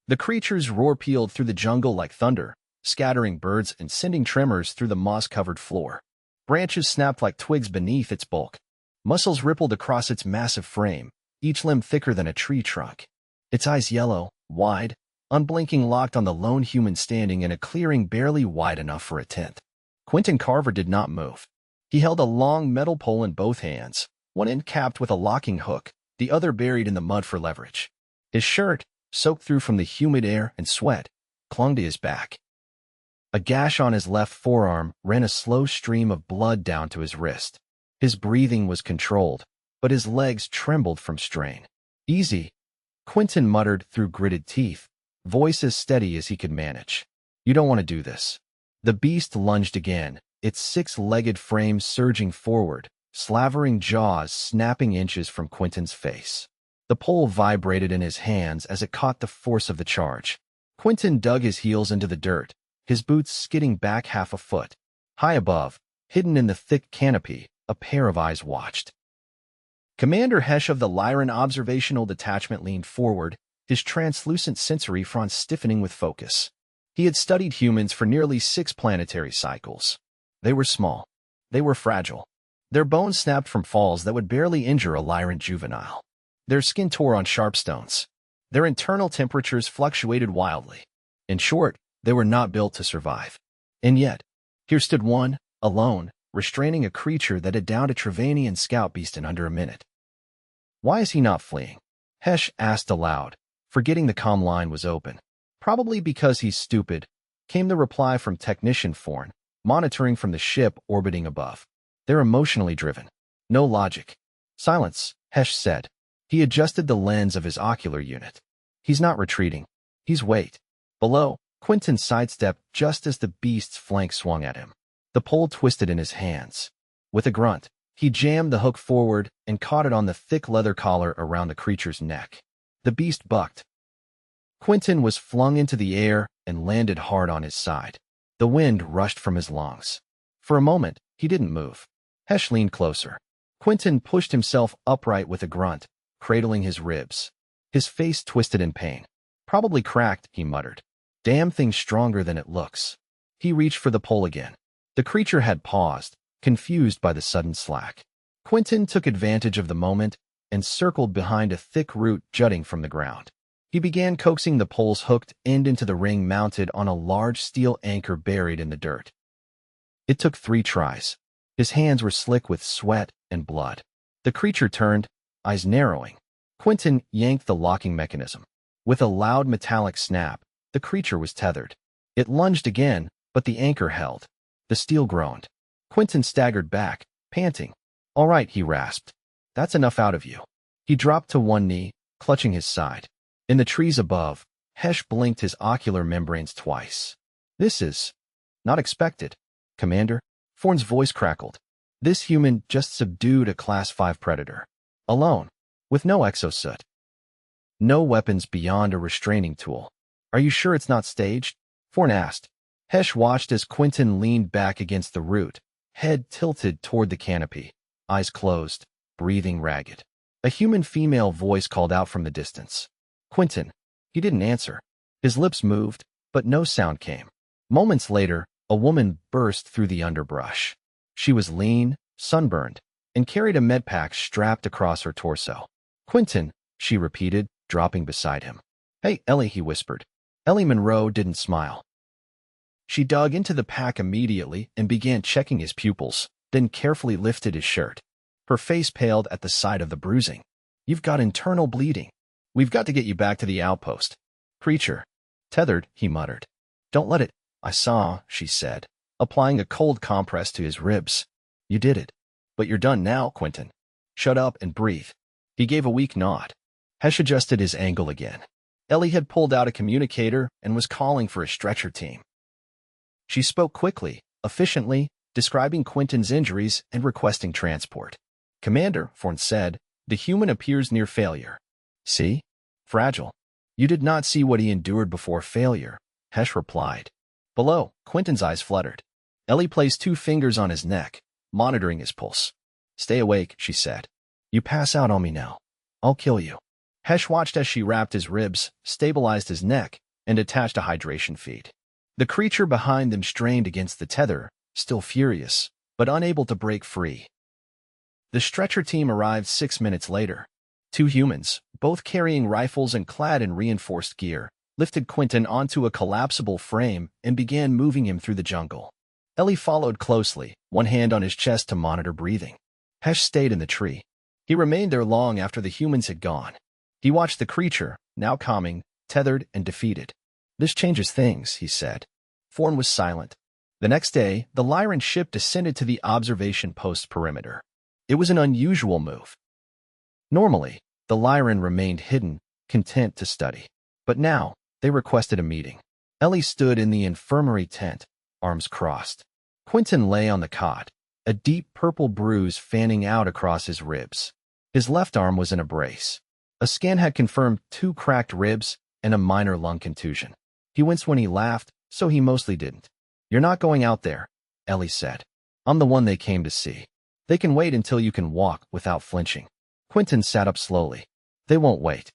The creature's roar pealed through the jungle like thunder, scattering birds and sending tremors through the moss-covered floor. Branches snapped like twigs beneath its bulk. Muscles rippled across its massive frame, each limb thicker than a tree trunk. Its eyes yellow, wide, unblinking, locked on the lone human standing in a clearing barely wide enough for a tent. Quentin Carver did not move. He held a long metal pole in both hands, one end capped with a locking hook, the other buried in the mud for leverage. His shirt, soaked through from the humid air and sweat, clung to his back. A gash on his left forearm ran a slow stream of blood down to his wrist. His breathing was controlled, but his legs trembled from strain. "Easy," Quentin muttered through gritted teeth, voice as steady as he could manage. "You don't want to do this." The beast lunged again, its six-legged frame surging forward, slavering jaws snapping inches from Quentin's face. The pole vibrated in his hands as it caught the force of the charge. Quentin dug his heels into the dirt, his boots skidding back half a foot. High above, hidden in the thick canopy, a pair of eyes watched. Commander Hesh of the Lyrin Observational Detachment leaned forward, his translucent sensory front stiffening with focus. He had studied humans for nearly 6 planetary cycles. They were small. They were fragile. Their bones snapped from falls that would barely injure a Lyran juvenile. Their skin tore on sharp stones. Their internal temperatures fluctuated wildly. In short, they were not built to survive. And yet, here stood one, alone, restraining a creature that had downed a Trevanian scout beast in under a minute. "Why is he not fleeing?" Hesh asked aloud, forgetting the comm line was open. "Probably because he's stupid," came the reply from Technician Forn, monitoring from the ship orbiting above. "They're emotionally driven. No logic." "Silence," Hesh said. He adjusted the lens of his ocular unit. "He's not retreating. He's wait." Below, Quentin sidestepped just as the beast's flank swung at him. The pole twisted in his hands. With a grunt, he jammed the hook forward and caught it on the thick leather collar around the creature's neck. The beast bucked. Quentin was flung into the air and landed hard on his side. The wind rushed from his lungs. For a moment, he didn't move. Hesh leaned closer. Quentin pushed himself upright with a grunt, cradling his ribs. His face twisted in pain. "Probably cracked," he muttered. "Damn thing's stronger than it looks." He reached for the pole again. The creature had paused, confused by the sudden slack. Quentin took advantage of the moment and circled behind a thick root jutting from the ground. He began coaxing the pole's hooked end into the ring mounted on a large steel anchor buried in the dirt. It took 3 tries. His hands were slick with sweat and blood. The creature turned, eyes narrowing. Quentin yanked the locking mechanism. With a loud metallic snap, the creature was tethered. It lunged again, but the anchor held. The steel groaned. Quentin staggered back, panting. "All right," he rasped. "That's enough out of you." He dropped to one knee, clutching his side. In the trees above, Hesh blinked his ocular membranes twice. "This is not expected, Commander." Forn's voice crackled. "This human just subdued a Class 5 predator. Alone, with no exosuit. No weapons beyond a restraining tool. Are you sure it's not staged?" Forn asked. Hesh watched as Quentin leaned back against the root, head tilted toward the canopy, eyes closed, breathing ragged. A human female voice called out from the distance. "Quentin." He didn't answer. His lips moved, but no sound came. Moments later, a woman burst through the underbrush. She was lean, sunburned, and carried a medpack strapped across her torso. "Quentin," she repeated, dropping beside him. "Hey, Ellie," he whispered. Ellie Monroe didn't smile. She dug into the pack immediately and began checking his pupils, then carefully lifted his shirt. Her face paled at the sight of the bruising. "You've got internal bleeding. We've got to get you back to the outpost." "Creature. Tethered," he muttered. "Don't let it." "I saw," she said, applying a cold compress to his ribs. "You did it. But you're done now, Quentin. Shut up and breathe." He gave a weak nod. Hesh adjusted his angle again. Ellie had pulled out a communicator and was calling for a stretcher team. She spoke quickly, efficiently, describing Quentin's injuries and requesting transport. "Commander," Forn said, "the human appears near failure." "See? Fragile." "You did not see what he endured before failure," Hesh replied. Below, Quentin's eyes fluttered. Ellie placed 2 fingers on his neck, monitoring his pulse. "Stay awake," she said. "You pass out on me now. I'll kill you." Hesh watched as she wrapped his ribs, stabilized his neck, and attached a hydration feed. The creature behind them strained against the tether, still furious, but unable to break free. The stretcher team arrived 6 minutes later. 2 humans, both carrying rifles and clad in reinforced gear, lifted Quentin onto a collapsible frame and began moving him through the jungle. Ellie followed closely, one hand on his chest to monitor breathing. Hesh stayed in the tree. He remained there long after the humans had gone. He watched the creature, now calming, tethered, and defeated. "This changes things," he said. Forn was silent. The next day, the Lyrin ship descended to the observation post's perimeter. It was an unusual move. Normally, the Lyrin remained hidden, content to study. But now, they requested a meeting. Ellie stood in the infirmary tent, arms crossed. Quentin lay on the cot, a deep purple bruise fanning out across his ribs. His left arm was in a brace. A scan had confirmed 2 cracked ribs and a minor lung contusion. He winced when he laughed, so he mostly didn't. "You're not going out there," Ellie said. "I'm the one they came to see. They can wait until you can walk without flinching." Quentin sat up slowly. "They won't wait.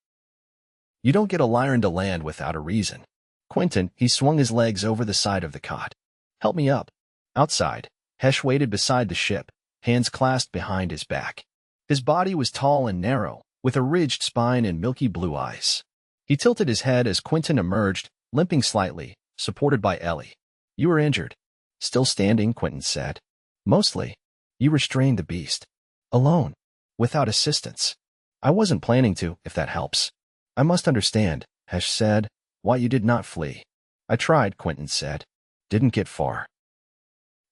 You don't get a Lyrin to land without a reason." "Quentin," he swung his legs over the side of the cot. "Help me up." Outside, Hesh waited beside the ship, hands clasped behind his back. His body was tall and narrow, with a ridged spine and milky blue eyes. He tilted his head as Quentin emerged, limping slightly, supported by Ellie. "You were injured." "Still standing," Quentin said. "Mostly. You restrained the beast. Alone. Without assistance." "I wasn't planning to, if that helps." "I must understand," Hesh said, "why you did not flee." "I tried," Quentin said. "Didn't get far."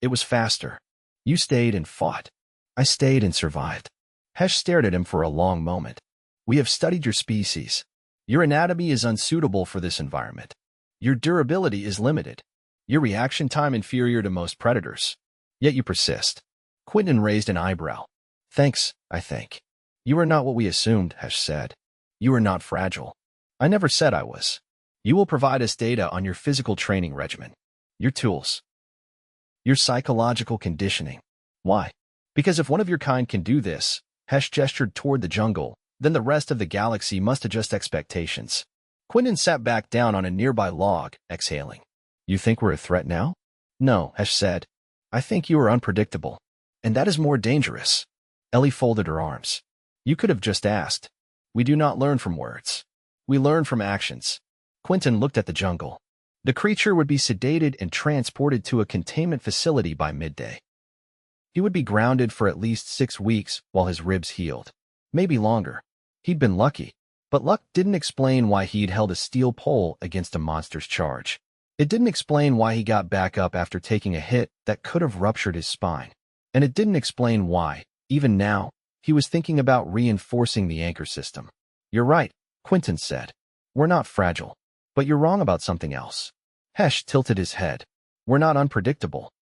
"It was faster. You stayed and fought. I stayed and survived." Hesh stared at him for a long moment. "We have studied your species. Your anatomy is unsuitable for this environment. Your durability is limited. Your reaction time inferior to most predators. Yet you persist." Quentin raised an eyebrow. "Thanks, I think." "You are not what we assumed," Hesh said. "You are not fragile." "I never said I was." "You will provide us data on your physical training regimen. Your tools. Your psychological conditioning." "Why?" "Because if one of your kind can do this," Hesh gestured toward the jungle, "then the rest of the galaxy must adjust expectations." Quentin sat back down on a nearby log, exhaling. "You think we're a threat now?" "No," Hesh said. "I think you are unpredictable. And that is more dangerous." Ellie folded her arms. "You could have just asked. We do not learn from words. We learn from actions." Quentin looked at the jungle. The creature would be sedated and transported to a containment facility by midday. He would be grounded for at least 6 weeks while his ribs healed. Maybe longer. He'd been lucky. But luck didn't explain why he'd held a steel pole against a monster's charge. It didn't explain why he got back up after taking a hit that could have ruptured his spine. And it didn't explain why, even now, he was thinking about reinforcing the anchor system. "You're right," Quentin said. "We're not fragile. But you're wrong about something else." Hesh tilted his head. "We're not unpredictable.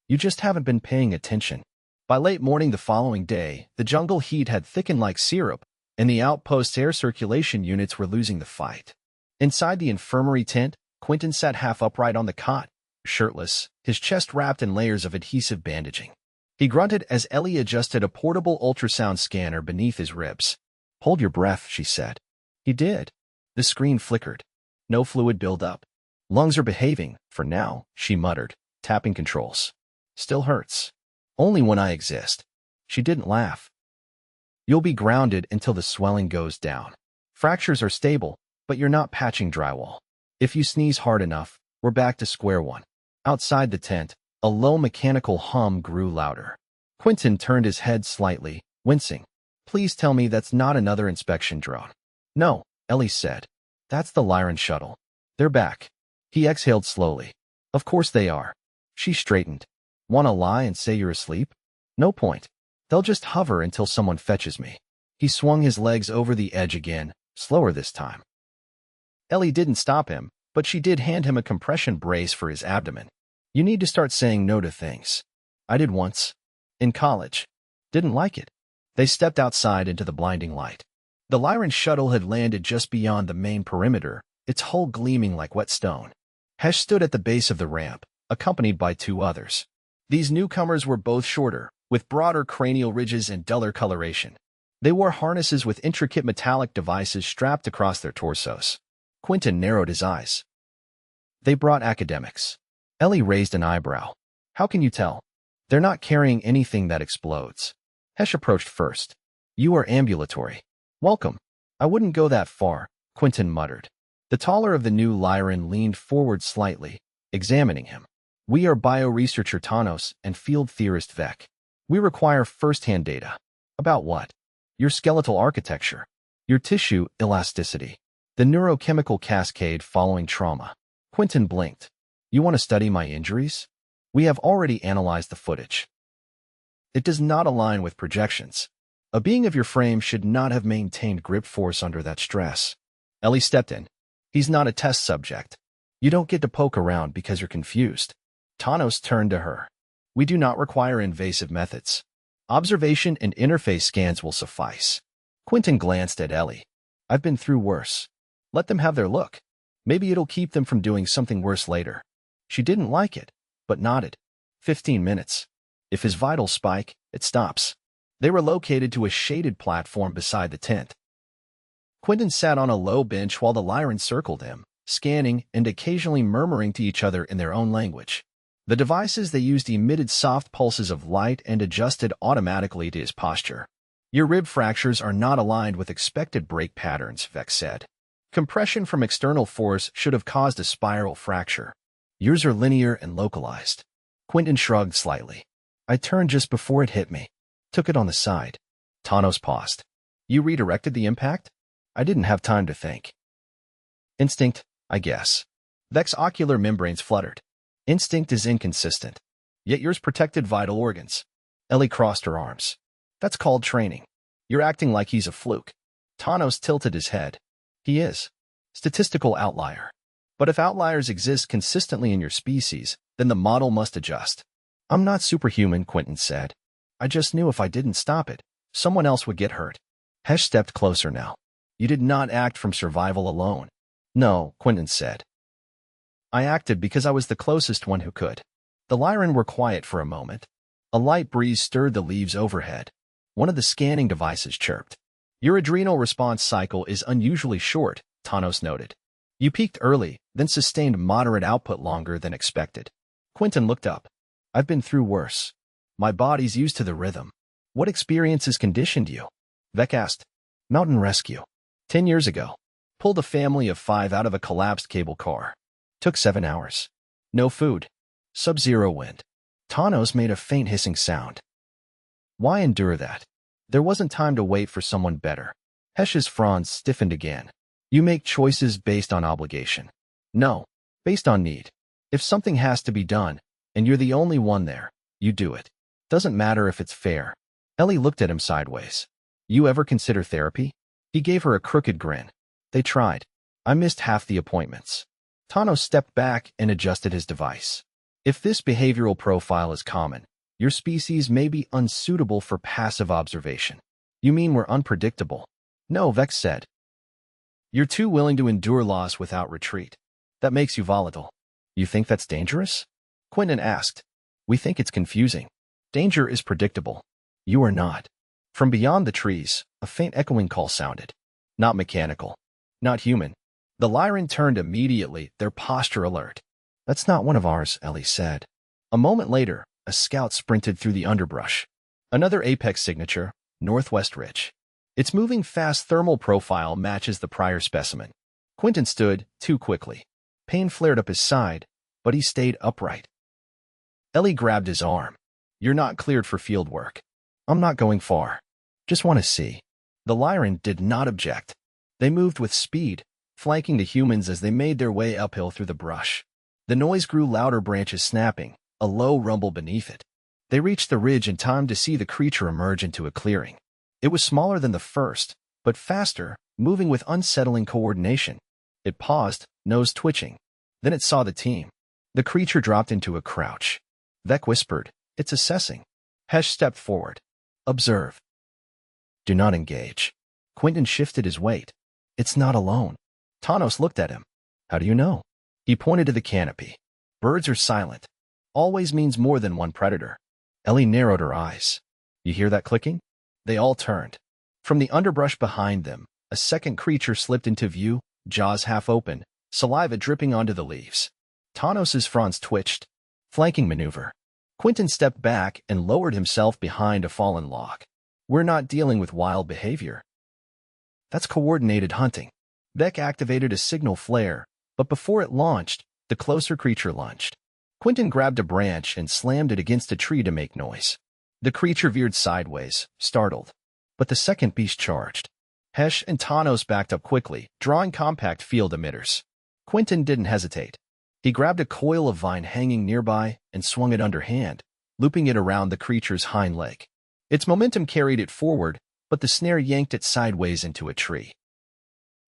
You just haven't been paying attention." By late morning the following day, the jungle heat had thickened like syrup, and the outpost's air circulation units were losing the fight. Inside the infirmary tent, Quentin sat half upright on the cot, shirtless, his chest wrapped in layers of adhesive bandaging. He grunted as Ellie adjusted a portable ultrasound scanner beneath his ribs. "Hold your breath," she said. He did. The screen flickered. No fluid buildup. "Lungs are behaving, for now," she muttered, tapping controls. "Still hurts. Only when I exist." She didn't laugh. "You'll be grounded until the swelling goes down. Fractures are stable, but you're not patching drywall. If you sneeze hard enough, we're back to square one." Outside the tent, a low mechanical hum grew louder. Quentin turned his head slightly, wincing. "Please tell me that's not another inspection drone." "No," Ellie said. "That's the Lyrin shuttle. They're back." He exhaled slowly. "Of course they are." She straightened. "Wanna lie and say you're asleep? No point. They'll just hover until someone fetches me." He swung his legs over the edge again, slower this time. Ellie didn't stop him, but she did hand him a compression brace for his abdomen. "You need to start saying no to things." "I did once. In college. Didn't like it." They stepped outside into the blinding light. The Lyrin shuttle had landed just beyond the main perimeter, its hull gleaming like wet stone. Hesh stood at the base of the ramp, accompanied by 2 others. These newcomers were both shorter, with broader cranial ridges and duller coloration. They wore harnesses with intricate metallic devices strapped across their torsos. Quentin narrowed his eyes. They brought academics. Ellie raised an eyebrow. How can you tell? They're not carrying anything that explodes. Hesh approached first. You are ambulatory. Welcome. I wouldn't go that far, Quentin muttered. The taller of the new Lyrin leaned forward slightly, examining him. We are bioresearcher Tanos and field theorist Vec. We require first-hand data. About what? Your skeletal architecture. Your tissue elasticity. The neurochemical cascade following trauma. Quentin blinked. You want to study my injuries? We have already analyzed the footage. It does not align with projections. A being of your frame should not have maintained grip force under that stress. Ellie stepped in. He's not a test subject. You don't get to poke around because you're confused. Tanos turned to her. We do not require invasive methods. Observation and interface scans will suffice. Quentin glanced at Ellie. I've been through worse. Let them have their look. Maybe it'll keep them from doing something worse later. She didn't like it, but nodded. 15 minutes. If his vitals spike, it stops. They were located to a shaded platform beside the tent. Quentin sat on a low bench while the Lyran circled him, scanning and occasionally murmuring to each other in their own language. The devices they used emitted soft pulses of light and adjusted automatically to his posture. Your rib fractures are not aligned with expected break patterns, Vec said. Compression from external force should have caused a spiral fracture. Yours are linear and localized. Quentin shrugged slightly. I turned just before it hit me. Took it on the side. Tanos paused. You redirected the impact? I didn't have time to think. Instinct, I guess. Vec's ocular membranes fluttered. Instinct is inconsistent. Yet yours protected vital organs. Ellie crossed her arms. That's called training. You're acting like he's a fluke. Tanos tilted his head. He is. Statistical outlier. But if outliers exist consistently in your species, then the model must adjust. I'm not superhuman, Quentin said. I just knew if I didn't stop it, someone else would get hurt. Hesh stepped closer now. You did not act from survival alone. No, Quentin said. I acted because I was the closest one who could. The Lyran were quiet for a moment. A light breeze stirred the leaves overhead. One of the scanning devices chirped. Your adrenal response cycle is unusually short, Tanos noted. You peaked early, then sustained moderate output longer than expected. Quentin looked up. I've been through worse. My body's used to the rhythm. What experiences conditioned you? Vec asked. Mountain rescue. 10 years ago. Pulled a family of 5 out of a collapsed cable car. Took 7 hours. No food. Sub-zero wind. Tanos made a faint hissing sound. Why endure that? There wasn't time to wait for someone better. Hesh's fronds stiffened again. You make choices based on obligation. No, based on need. If something has to be done, and you're the only one there, you do it. Doesn't matter if it's fair. Ellie looked at him sideways. You ever consider therapy? He gave her a crooked grin. They tried. I missed half the appointments. Tanos stepped back and adjusted his device. If this behavioral profile is common, your species may be unsuitable for passive observation. You mean we're unpredictable? No, Vex said. You're too willing to endure loss without retreat. That makes you volatile. You think that's dangerous? Quentin asked. We think it's confusing. Danger is predictable. You are not. From beyond the trees, a faint echoing call sounded. Not mechanical. Not human. The Lyran turned immediately, their posture alert. That's not one of ours, Ellie said. A moment later, a scout sprinted through the underbrush. Another apex signature, Northwest Ridge. Its moving fast thermal profile matches the prior specimen. Quentin stood, too quickly. Pain flared up his side, but he stayed upright. Ellie grabbed his arm. You're not cleared for field work. I'm not going far. Just want to see. The Lyran did not object. They moved with speed, flanking the humans as they made their way uphill through the brush. The noise grew louder, branches snapping, a low rumble beneath it. They reached the ridge in time to see the creature emerge into a clearing. It was smaller than the first, but faster, moving with unsettling coordination. It paused, nose twitching. Then it saw the team. The creature dropped into a crouch. Vec whispered, It's assessing. Hesh stepped forward. Observe. Do not engage. Quentin shifted his weight. It's not alone. Tanos looked at him. How do you know? He pointed to the canopy. Birds are silent. Always means more than one predator. Ellie narrowed her eyes. You hear that clicking? They all turned. From the underbrush behind them, a second creature slipped into view, jaws half open, saliva dripping onto the leaves. Tanos's fronds twitched. Flanking maneuver. Quentin stepped back and lowered himself behind a fallen log. We're not dealing with wild behavior. That's coordinated hunting. Beck activated a signal flare, but before it launched, the closer creature lunged. Quentin grabbed a branch and slammed it against a tree to make noise. The creature veered sideways, startled. But the second beast charged. Hesh and Tanos backed up quickly, drawing compact field emitters. Quentin didn't hesitate. He grabbed a coil of vine hanging nearby and swung it underhand, looping it around the creature's hind leg. Its momentum carried it forward, but the snare yanked it sideways into a tree.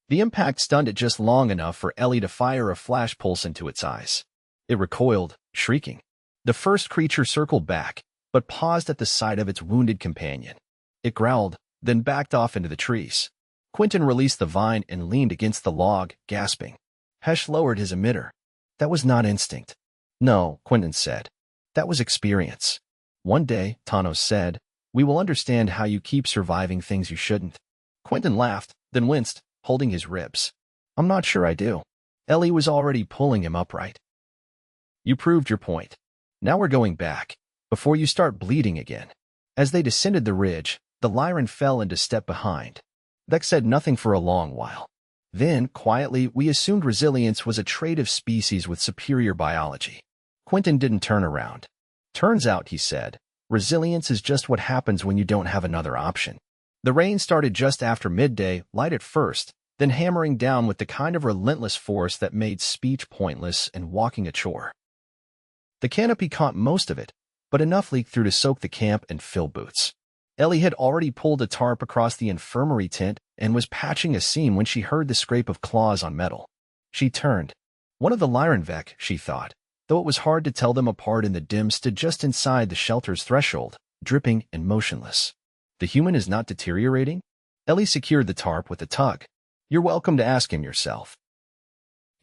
The impact stunned it just long enough for Ellie to fire a flash pulse into its eyes. It recoiled, shrieking. The first creature circled back, but paused at the sight of its wounded companion. It growled, then backed off into the trees. Quentin released the vine and leaned against the log, gasping. Hesh lowered his emitter. That was not instinct. No, Quentin said. That was experience. One day, Tanos said, we will understand how you keep surviving things you shouldn't. Quentin laughed, then winced, holding his ribs. I'm not sure I do. Ellie was already pulling him upright. You proved your point. Now we're going back, before you start bleeding again. As they descended the ridge, the Lyrin fell into step behind. Beck said nothing for a long while. Then, quietly, we assumed resilience was a trait of species with superior biology. Quentin didn't turn around. Turns out, he said, resilience is just what happens when you don't have another option. The rain started just after midday, light at first, then hammering down with the kind of relentless force that made speech pointless and walking a chore. The canopy caught most of it, but enough leaked through to soak the camp and fill boots. Ellie had already pulled a tarp across the infirmary tent and was patching a seam when she heard the scrape of claws on metal. She turned. One of the Lyrin Vec, she thought, though it was hard to tell them apart in the dim, stood just inside the shelter's threshold, dripping and motionless. The human is not deteriorating? Ellie secured the tarp with a tug. You're welcome to ask him yourself.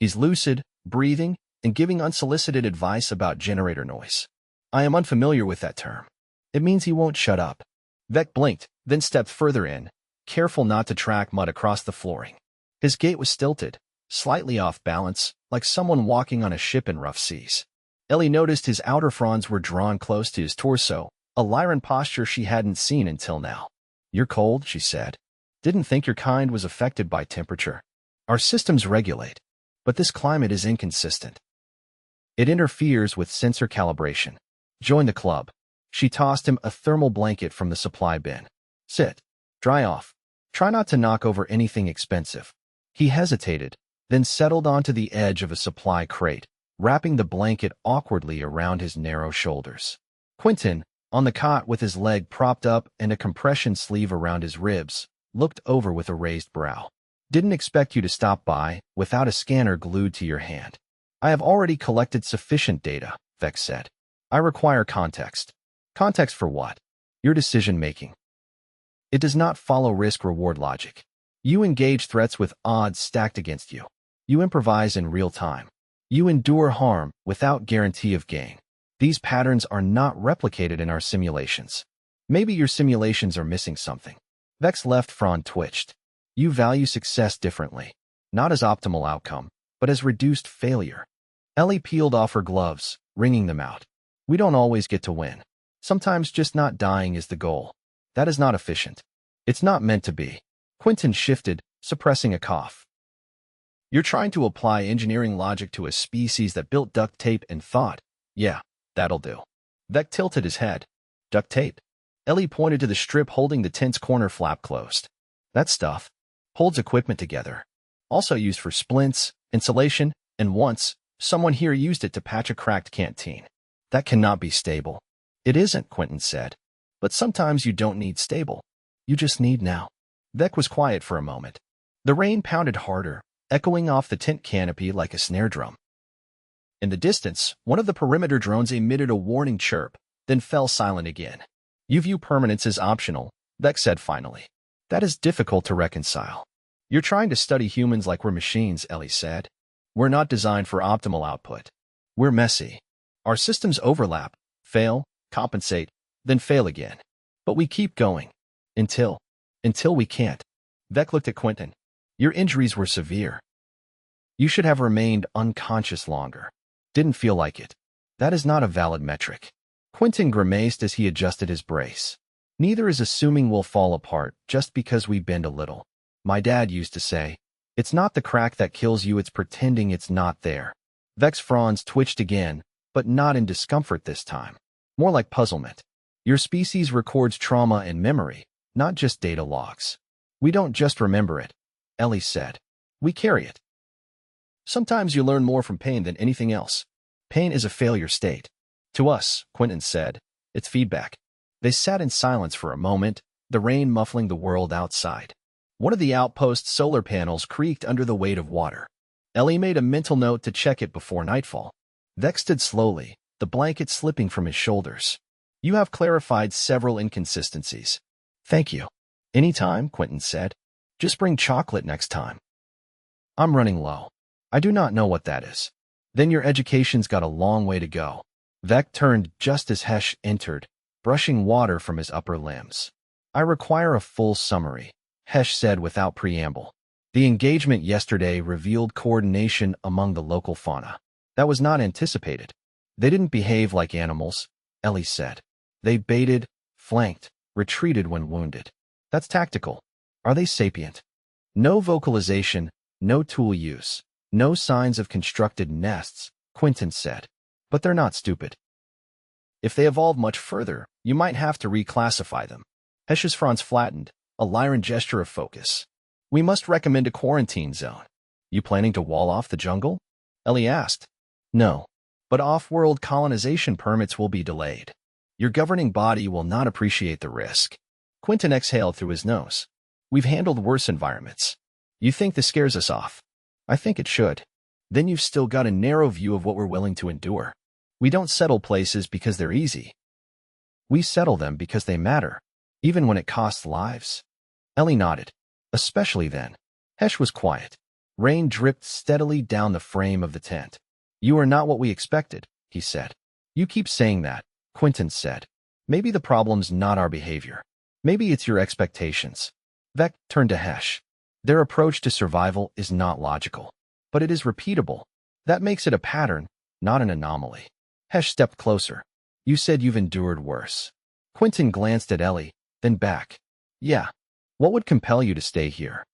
He's lucid, breathing, and giving unsolicited advice about generator noise. I am unfamiliar with that term. It means he won't shut up. Vec blinked, then stepped further in, careful not to track mud across the flooring. His gait was stilted, slightly off balance, like someone walking on a ship in rough seas. Ellie noticed his outer fronds were drawn close to his torso, a Lyran posture she hadn't seen until now. You're cold, she said. Didn't think your kind was affected by temperature. Our systems regulate, but this climate is inconsistent. It interferes with sensor calibration. Join the club. She tossed him a thermal blanket from the supply bin. Sit. Dry off. Try not to knock over anything expensive. He hesitated, then settled onto the edge of a supply crate, wrapping the blanket awkwardly around his narrow shoulders. Quentin, on the cot with his leg propped up and a compression sleeve around his ribs, looked over with a raised brow. Didn't expect you to stop by without a scanner glued to your hand. I have already collected sufficient data, Vec said. I require context. Context for what? Your decision-making. It does not follow risk-reward logic. You engage threats with odds stacked against you. You improvise in real time. You endure harm without guarantee of gain. These patterns are not replicated in our simulations. Maybe your simulations are missing something. Vec's left frond twitched. You value success differently, not as optimal outcome, but as reduced failure. Ellie peeled off her gloves, wringing them out. We don't always get to win. Sometimes just not dying is the goal. That is not efficient. It's not meant to be. Quentin shifted, suppressing a cough. You're trying to apply engineering logic to a species that built duct tape and thought, yeah, that'll do. Vec tilted his head. Duct tape. Ellie pointed to the strip holding the tent's corner flap closed. That stuff holds equipment together. Also used for splints, insulation, and once, someone here used it to patch a cracked canteen. That cannot be stable. It isn't, Quentin said. But sometimes you don't need stable. You just need now. Vec was quiet for a moment. The rain pounded harder, echoing off the tent canopy like a snare drum. In the distance, one of the perimeter drones emitted a warning chirp, then fell silent again. You view permanence as optional, Vec said finally. That is difficult to reconcile. You're trying to study humans like we're machines, Ellie said. We're not designed for optimal output. We're messy. Our systems overlap, fail, compensate, then fail again. But we keep going. Until Until we can't. Vec looked at Quentin. Your injuries were severe. You should have remained unconscious longer. Didn't feel like it. That is not a valid metric. Quentin grimaced as he adjusted his brace. Neither is assuming we'll fall apart just because we bend a little. My dad used to say, it's not the crack that kills you, it's pretending it's not there. Vec's fronds twitched again, but not in discomfort this time. More like puzzlement. Your species records trauma and memory, not just data logs. We don't just remember it, Ellie said. We carry it. Sometimes you learn more from pain than anything else. Pain is a failure state. To us, Quentin said, it's feedback. They sat in silence for a moment, the rain muffling the world outside. One of the outpost's solar panels creaked under the weight of water. Ellie made a mental note to check it before nightfall. Vec stood slowly, the blanket slipping from his shoulders. You have clarified several inconsistencies. Thank you. Anytime, Quentin said. Just bring chocolate next time. I'm running low. I do not know what that is. Then your education's got a long way to go. Vec turned just as Hesh entered, brushing water from his upper limbs. I require a full summary, Hesh said without preamble. The engagement yesterday revealed coordination among the local fauna. That was not anticipated. They didn't behave like animals, Ellie said. They baited, flanked, retreated when wounded. That's tactical. Are they sapient? No vocalization, no tool use, no signs of constructed nests, Quentin said. But they're not stupid. If they evolved much further, you might have to reclassify them. Hesh's fronds flattened, a Lyrin gesture of focus. We must recommend a quarantine zone. You planning to wall off the jungle? Ellie asked. No, but off-world colonization permits will be delayed. Your governing body will not appreciate the risk. Quentin exhaled through his nose. We've handled worse environments. You think this scares us off? I think it should. Then you've still got a narrow view of what we're willing to endure. We don't settle places because they're easy. We settle them because they matter, even when it costs lives. Ellie nodded. Especially then. Hesh was quiet. Rain dripped steadily down the frame of the tent. You are not what we expected, he said. You keep saying that, Quentin said. Maybe the problem's not our behavior. Maybe it's your expectations. Vec turned to Hesh. Their approach to survival is not logical, but it is repeatable. That makes it a pattern, not an anomaly. Hesh stepped closer. You said you've endured worse. Quentin glanced at Ellie, then back. Yeah. What would compel you to stay here?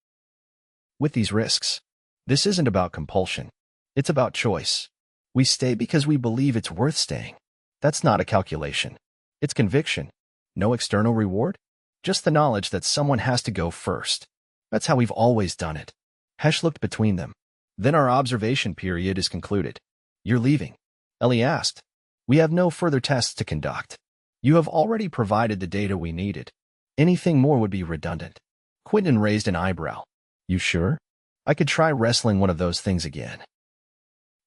With these risks. This isn't about compulsion. It's about choice. We stay because we believe it's worth staying. That's not a calculation. It's conviction. No external reward. Just the knowledge that someone has to go first. That's how we've always done it. Hesh looked between them. Then our observation period is concluded. You're leaving? Ellie asked. We have no further tests to conduct. You have already provided the data we needed. Anything more would be redundant. Quentin raised an eyebrow. You sure? I could try wrestling one of those things again.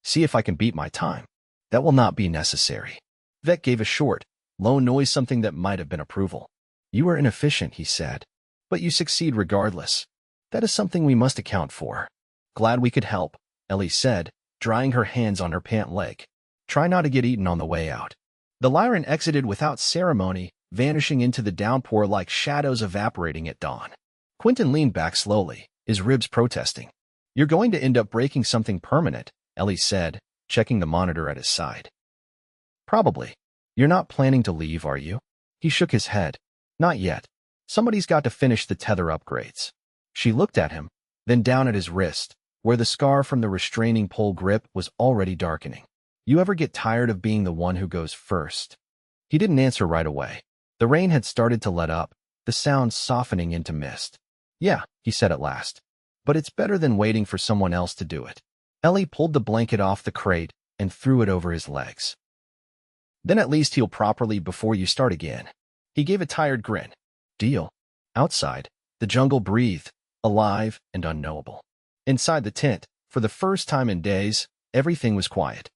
See if I can beat my time. That will not be necessary. Vec gave a short, low noise, something that might have been approval. You are inefficient, he said. But you succeed regardless. That is something we must account for. Glad we could help, Ellie said, drying her hands on her pant leg. Try not to get eaten on the way out. The Lyrin exited without ceremony, vanishing into the downpour like shadows evaporating at dawn. Quentin leaned back slowly, his ribs protesting. You're going to end up breaking something permanent, Ellie said, checking the monitor at his side. Probably. You're not planning to leave, are you? He shook his head. Not yet. Somebody's got to finish the tether upgrades. She looked at him, then down at his wrist, where the scar from the restraining pole grip was already darkening. You ever get tired of being the one who goes first? He didn't answer right away. The rain had started to let up, the sound softening into mist. Yeah, he said at last. But it's better than waiting for someone else to do it. Ellie pulled the blanket off the crate and threw it over his legs. Then at least heal properly before you start again. He gave a tired grin. Deal. Outside, the jungle breathed, alive and unknowable. Inside the tent, for the first time in days, everything was quiet.